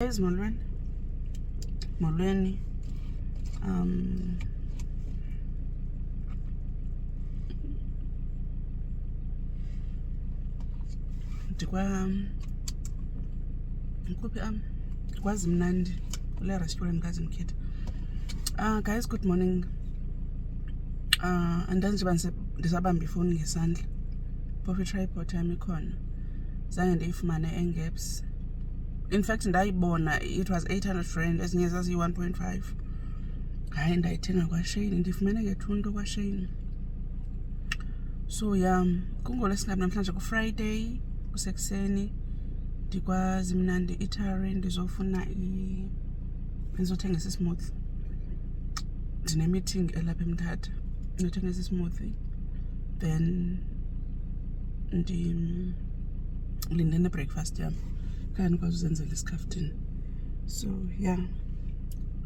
Guys, molweni. Kwazi mnandi kule restaurant kazi mkhetha. Guys, good morning. Andazi nje ndisabamba ifoni ngesandla. Phofu tripod yami ikhona. Zange ndiyifumane engaps. In fact, ndayibona it was 800 rand ezinye zazi 1.5. Hayi ndayithenga kwa Shane, ndifumene ngeThunto kwa Shane. So kungolwesinabi namhlanje ku Friday kusekuseni ndikwazi mnandi eatery ndizothengisa smoothie. Ndine meeting elapha eMthatha ndinothengisa smoothie, then ndilinde breakfast yam kanye ndikwazi uzenzela isikhaftini. So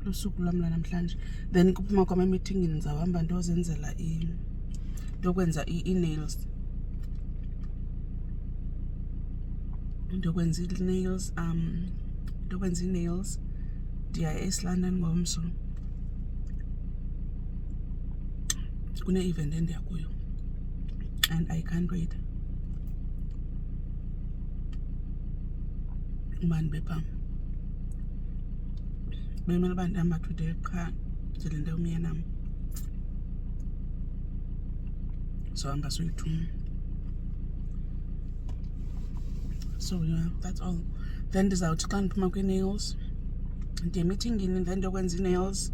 lusuku lwam namhlanje. Then kuphuma kwam meeting ndizawuhamba ndiyozenzela ndiyokwenza i-nails. Ndiyokwenza i-nails ndiya e-East London ngomso. Kune-event endiya kuyo and I can't wait. Ubani bepha bemele uba ndihamba today qha ndilinde umyenam. So hamba soyi-2. So that's all. Then ndizawuthi xa ndiphuma kwi-nails ndiye meetingini, then ndiyokwenza i-nails.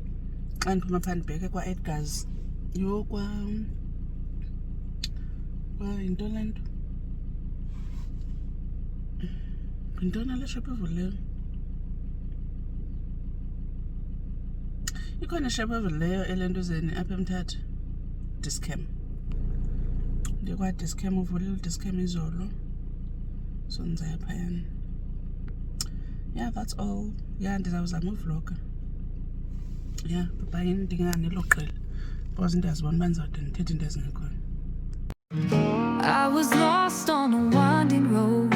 Xa ndiphuma phaa ndibheke kwa-Edgar's yintoni le nto? Yintoni le shop evulileyo? Ikhona ishop evulileyo elentuzeni apha eMthatha, Discam. Ndiye kwa-Discam, uvulile uDiscam izolo. So ndizaya phayana. That's all. Ndizawuzama uvloga. Bye ndinganeloqela because ndiyazibona uba ndizawude ndithethe into ezingekhoyo. I was lost on a winding road,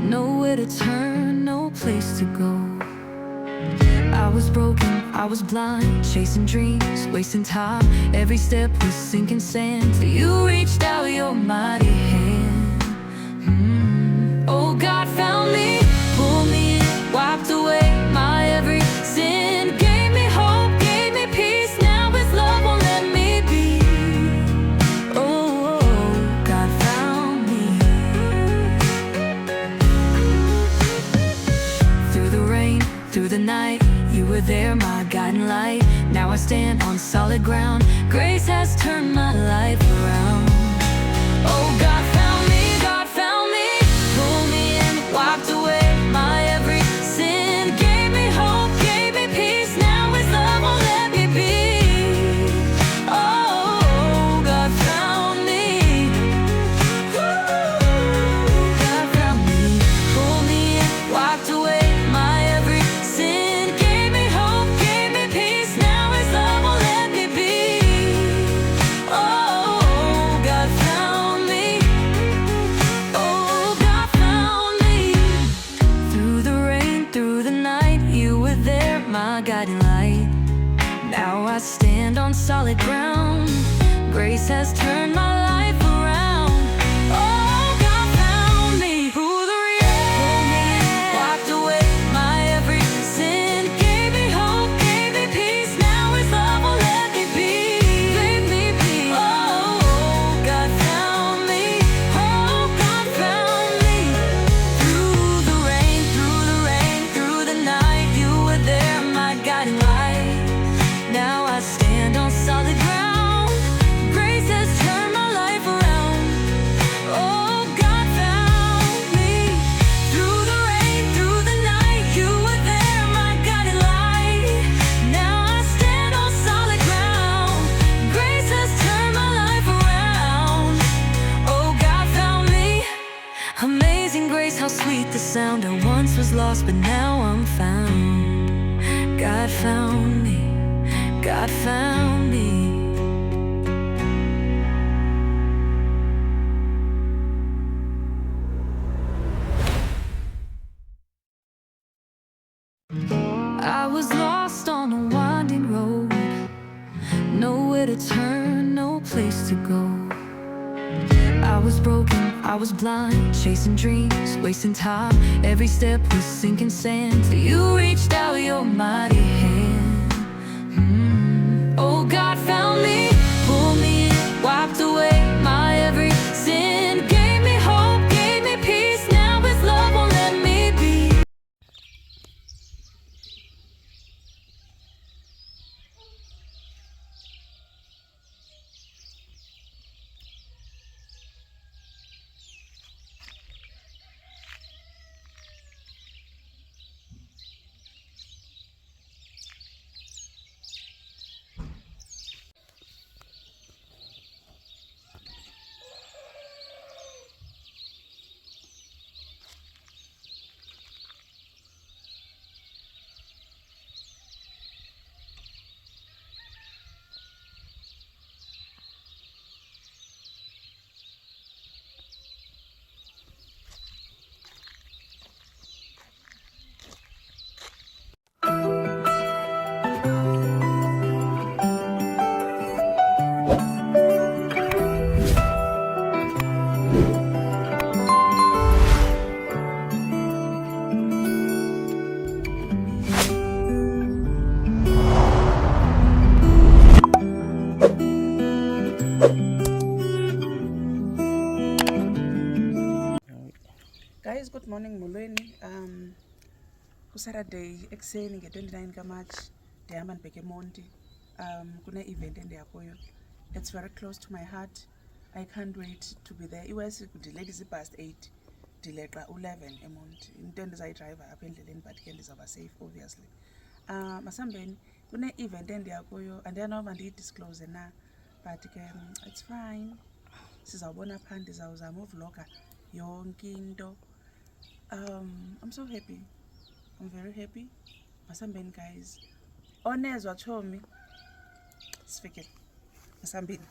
nowhere to turn, no place to go. I was broken, I was blind, chasing dreams, wasting time. Every step was sinking sand. You reached out your mighty hand. Oh, God found me, pulled me in, wiped away my every sin, gave me hope, gave me peace. Now His love won't let me be. Oh, God found me. Through the rain, through the night, You were there, my guiding light. Now I stand on solid ground. Grace has turned my life around. Oh, God found me, pulled me in, wiped away my every sin, gave me hope, gave me peace. Now His love won't let me be. Oh, God found me. God found me, pulled me in, wiped away my every sin, gave me hope, gave me peace. Now His love won't let me be. Oh, God found me. Oh, God found me. Through the rain, through the night, You were there, my guiding light. Now I stand on solid ground. Grace has turned my life around. Oh, God found me. Through the rain, wiped away my every sin, gave me hope, gave me peace. Now His love will let me be. Let me be. Oh, God found me. Oh, God found me. Through the rain, through the night, You were there, my guiding light. Now I stand on solid ground. Grace has turned my life around. Oh, God found me. Through the rain, through the night, You were there, my guiding light. Now I stand on solid ground. Grace has turned my life around. Oh, God found me. Amazing grace, how sweet the sound. I once was lost, but now I'm found. God found me. God found me. I was lost on a winding road, nowhere to turn, no place to go. I was broken, I was blind, chasing dreams, wasting time. Every step was sinking sand. You reached out your mighty hand. Oh, God found me, pulled me in, wiped away my every sin. Gave me hope, gave me peace. Now His love won't let me be. Guys, good morning molweni. Saturday ekuseni nge-29 kaMarch ndihamba ndibheke eMonti. Kune-event endiya kuyo. It's very close to my heart. I can't wait to be there. Iwesi ndilethi past 8 ndileqa u11 eMonti. Into endizayidrayiva apha endleleni but ke ndizawuba safe obviously. Masambeni kune-event endiya kuyo andiyanoba ndiyidisclose na but ke it's fine. Sizawubona phaa ndizawuzama uvloga yonke into. I'm so happy. I'm very happy. Masambeni guys. Onezwa chomi. Sifike. Masambeni.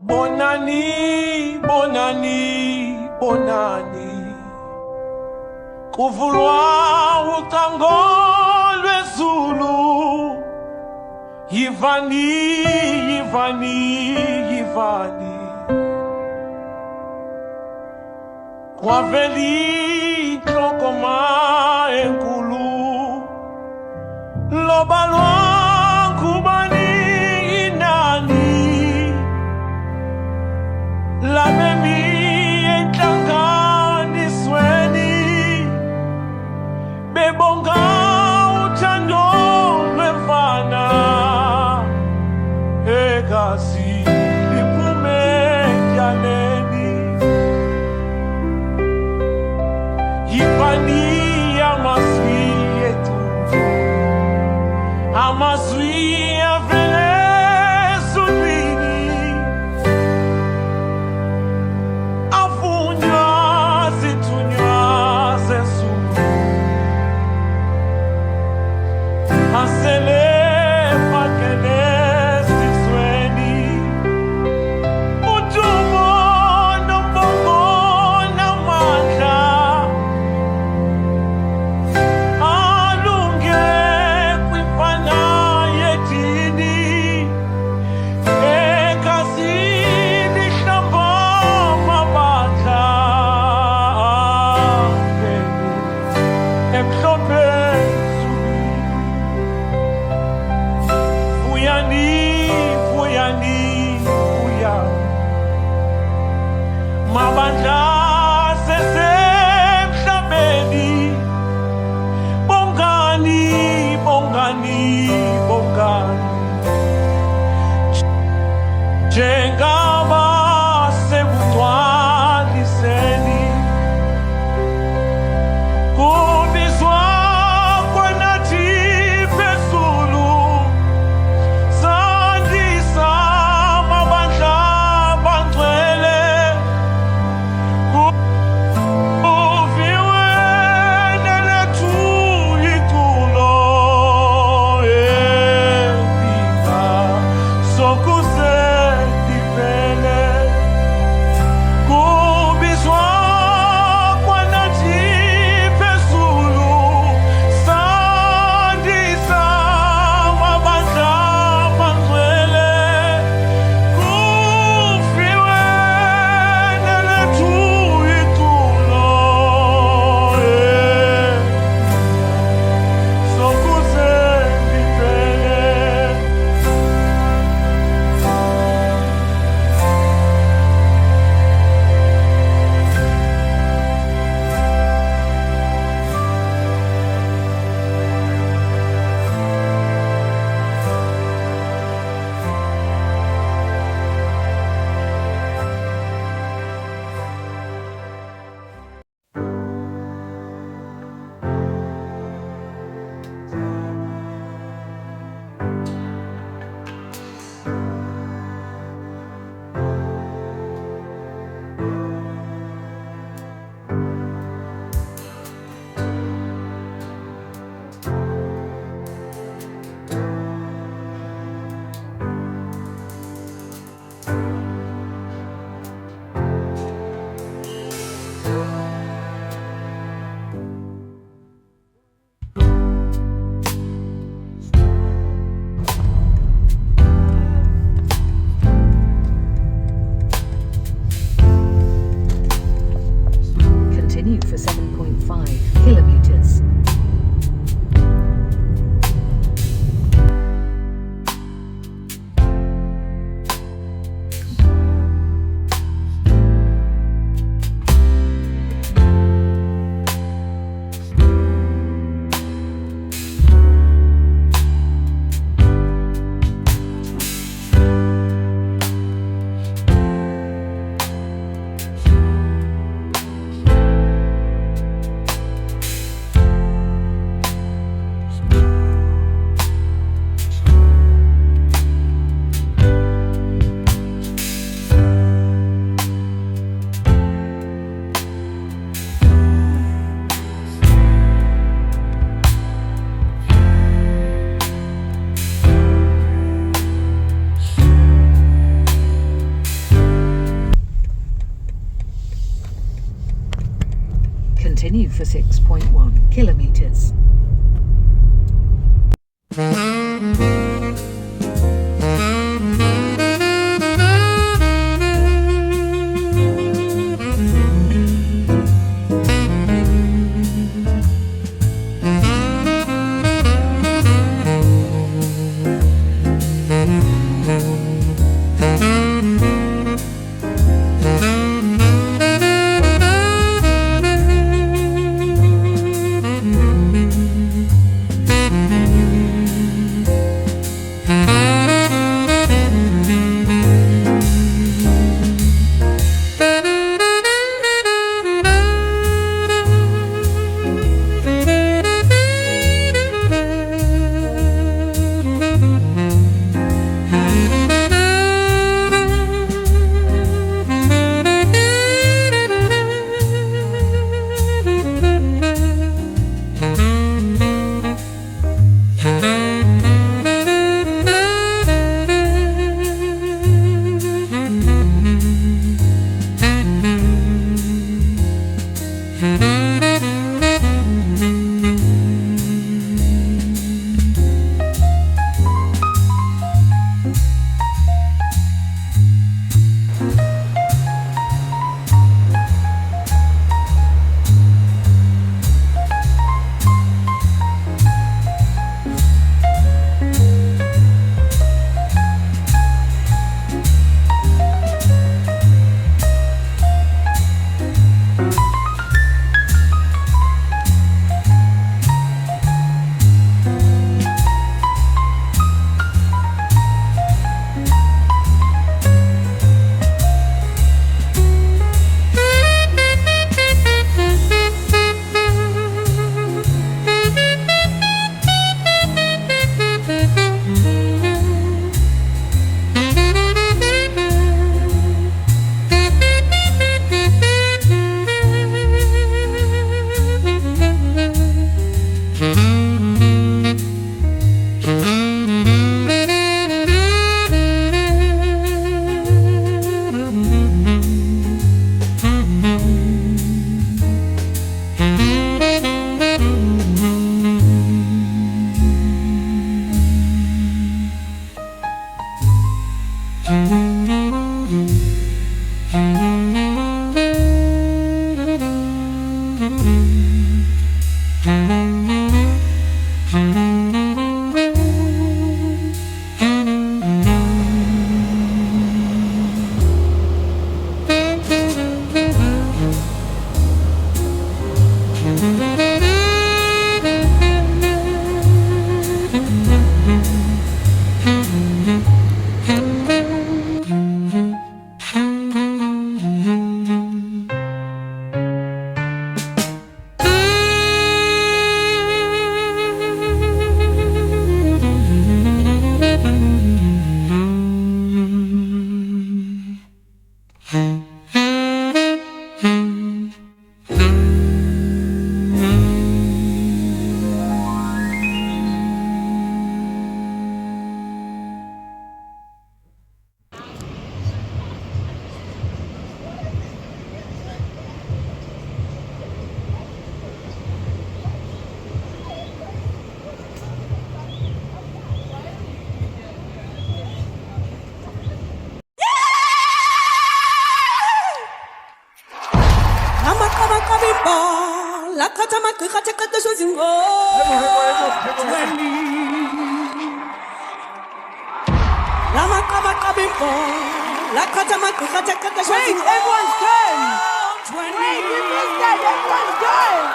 Bonani, bonani, bonani. Kuvulwa utango lwezulu. Yivani, yivani, yivani. Kwaveli klokoma enkulu. Lobalwa kubani inani. La memi entlangani sweni bebonga uthando lwemfana egazi liphume etyaleni yifani yamazwi ethu Continue for 6.1 kilometers. Wait, everyone's done. Wait, you missed that. Everyone's done.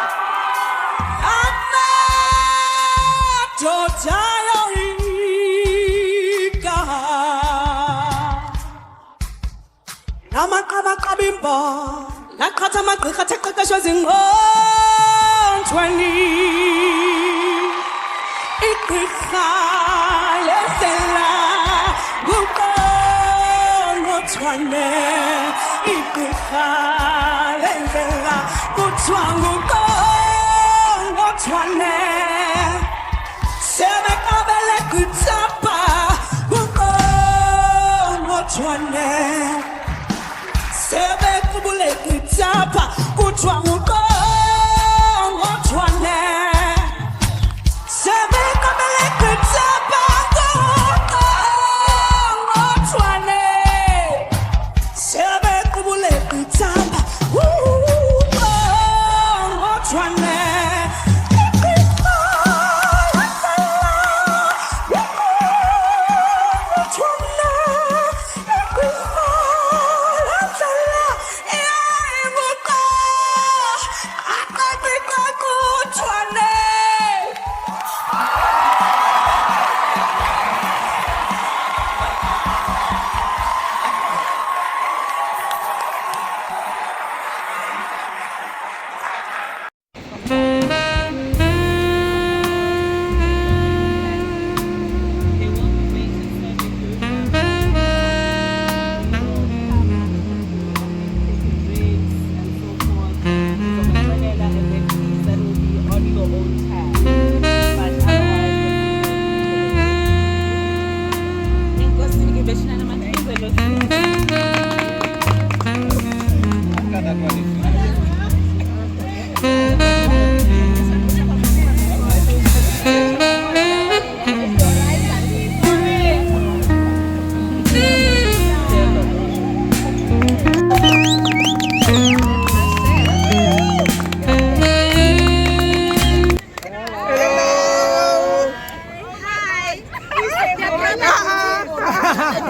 Sebe kubule kitapa kutwa muko Tamba, what's one there?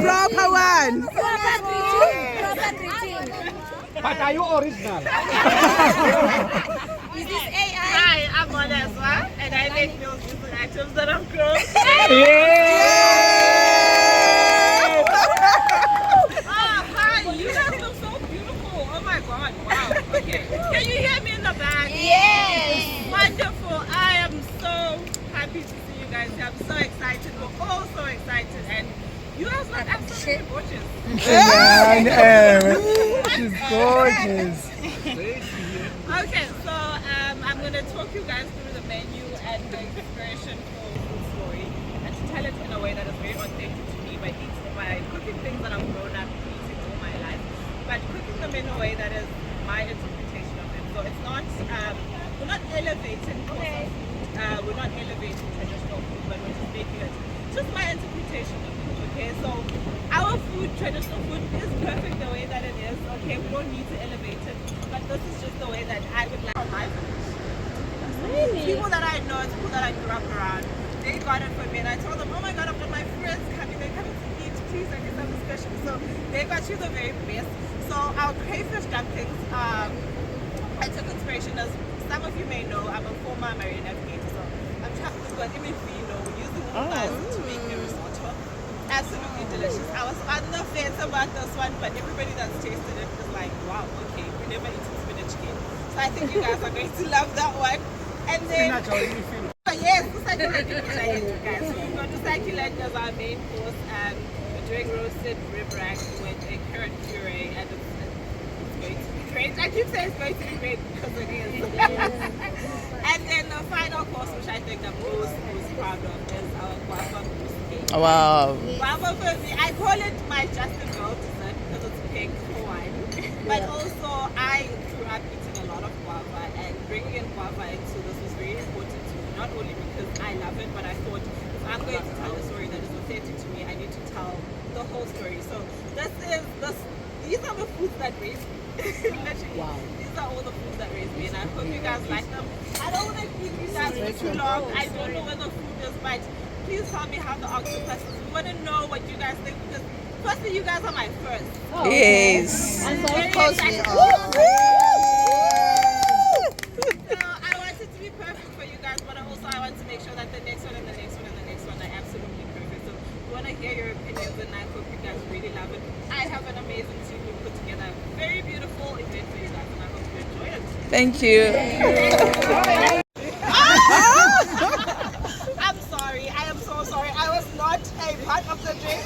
Proper one. But are you original? Hi, I'm Onezwa, and I make meals using items that I'm grown. Oh, hi, you guys look so beautiful. Oh my god, wow. Okay, can you hear me in the back? Yes. Wonderful. I am so happy to see you guys here. I'm so excited. We're all so excited, and you guys look absolutely gorgeous. She's gorgeous. Okay, so I'm going to talk you guys through the menu and the inspiration for the story, and to tell it in a way that is very authentic to me by cooking things that I've grown up eating all my life, but cooking them in a way that is my interpretation of them. So it's not, we're not elevating food, we're not elevating traditional food, but we're just making it just my interpretation of it. Okay, so our food, traditional food, is perfect the way that it is. Okay, we don't need to elevate it, but this is just the way that I would like my food. People that I know, people that I grew up around, they got it for me, and I told them, oh my god, I've got my friends coming, they're coming to eat, please, I need something special. So they got you the very best. So our crayfish dumplings, I took inspiration, as some of you may know, I'm a former marine navigator, so I'm trying to go and even we're using all to make the risotto. Absolutely delicious. I was on the fence about this one, but everybody that's tasted it was like, wow, okay, we never eaten spinach again. So I think you guys are going to love that one. And then, yes, the succulent which I eat, guys. So we've got the succulent as our main course, and we're doing roasted rib rack with a carrot puree, and it's going to be great. I keep saying it's going to be great because it is. And then the final course, which I think I'm most proud of, is our guava mousse cake. Wow. Guava for me, I call it my Justin Girl dessert because it's pink for one. But also, I grew up eating a lot of guava, and bringing in guava into this was very important to me. Not only because I love it, but I thought if I'm going to tell a story that is authentic to me, I need to tell the whole story. So these are the foods that raised me. Literally. Wow. These are all the foods that raised me, and I hope you guys like them. I don't want to keep you guys for too long. I don't know where the food is, but please tell me how the octopus is. We want to know what you guys think, because firstly, you guys are my first. Oh, yes. I'm so excited. So I want it to be perfect for you guys, but also I want to make sure that the next one and the next one and the next one are absolutely perfect. So we want to hear your opinions, and I hope you guys really love it. I have an amazing team who put together a very beautiful event for you guys, and I hope you enjoy it. Thank you. I'm sorry. I am so sorry. I was not a part of the drink.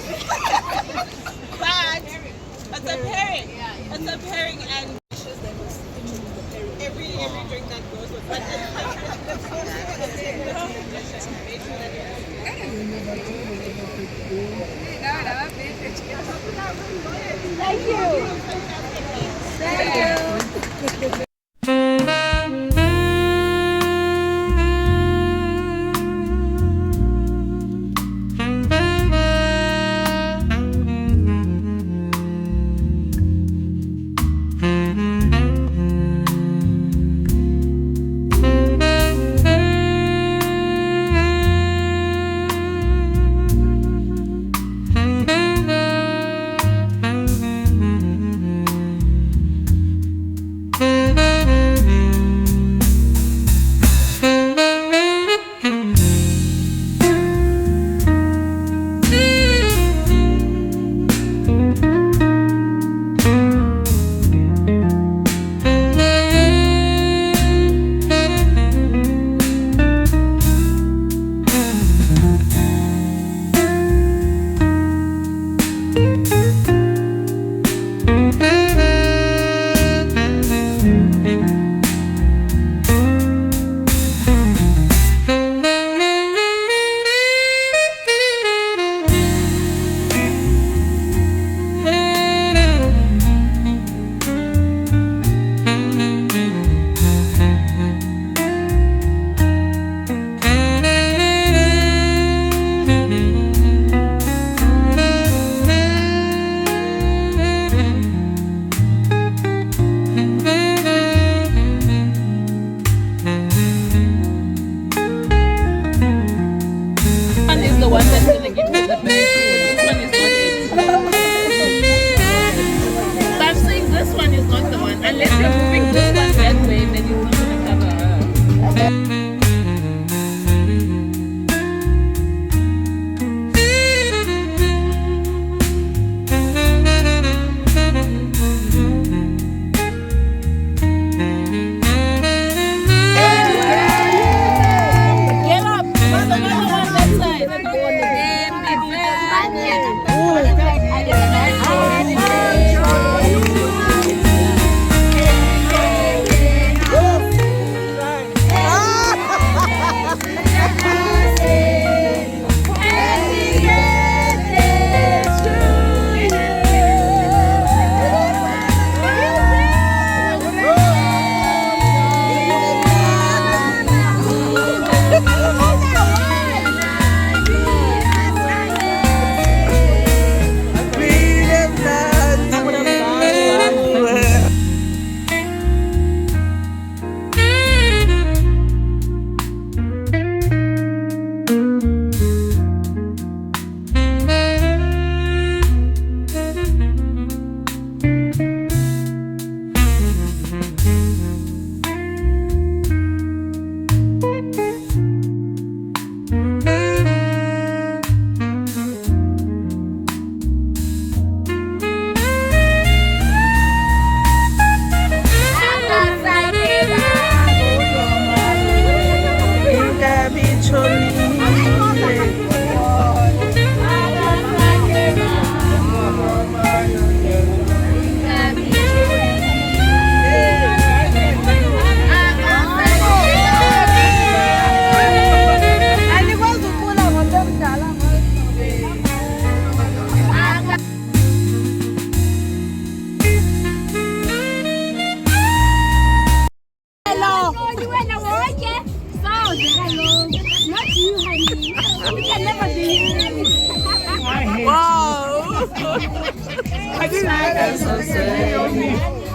But it's a pairing. It's a pairing, and every drink that goes with it. Thank you. Thank you.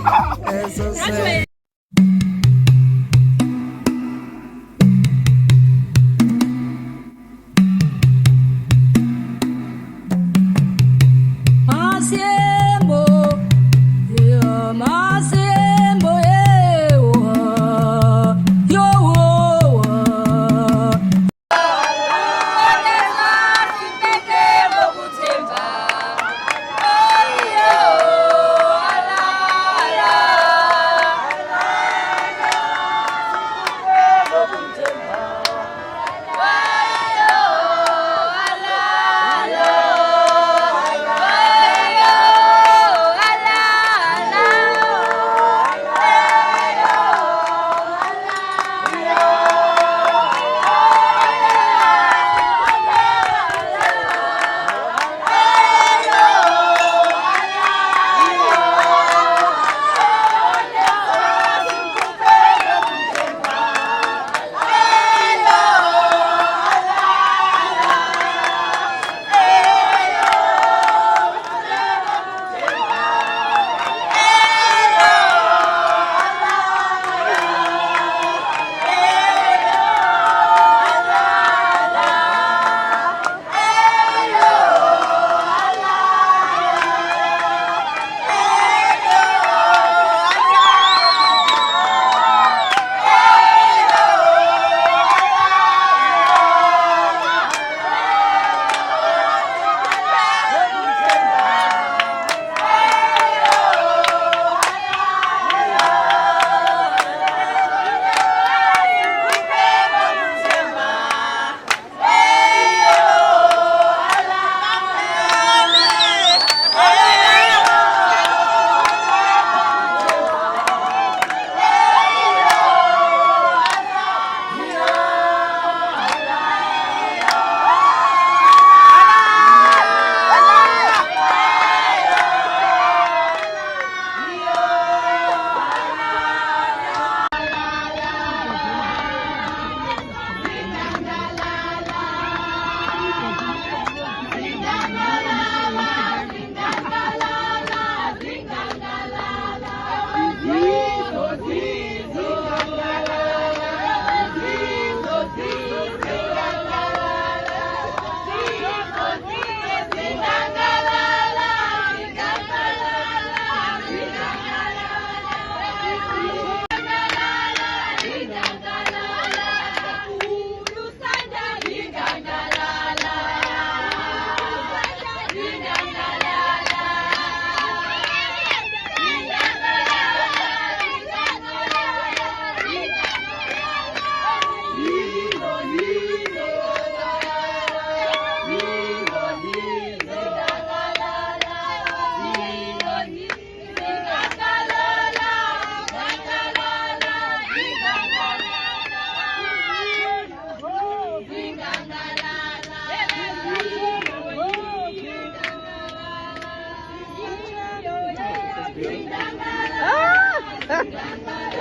That's so sad. Masiembo, yeah, Masiembo, yeah, yo,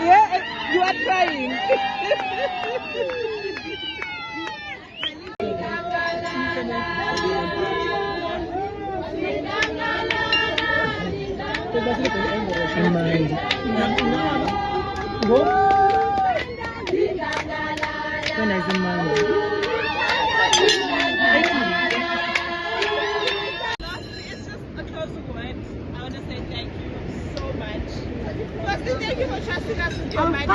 Yeah, you are trying. When I say man. It's just a closing word. I want to say thank you so much. Firstly, thank you for trusting us with your money.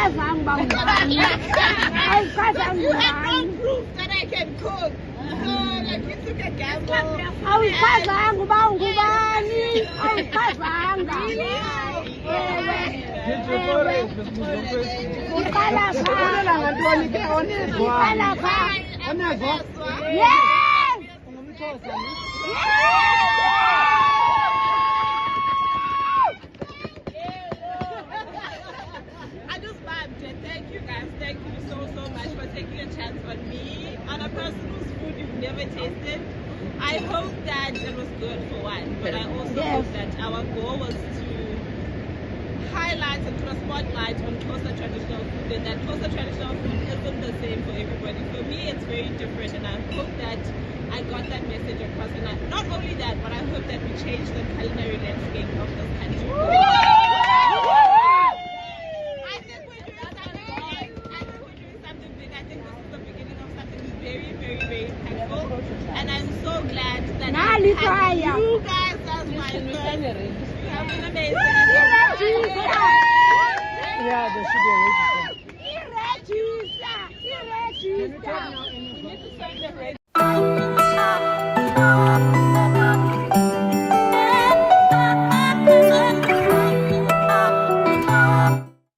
You had no proof that I can cook. So, like, you took a gamble. I just vibed it. Thank you guys. Thank you so much for taking a chance on me, on a person whose food you've never tasted. I hope that it was good for one, but I also hope that our goal was to highlight and put a spotlight on Xhosa traditional food, and that Xhosa traditional food isn't the same for everybody. For me, it's very different, and I hope that I got that message across. And not only that, but I hope that we change the culinary landscape of this country.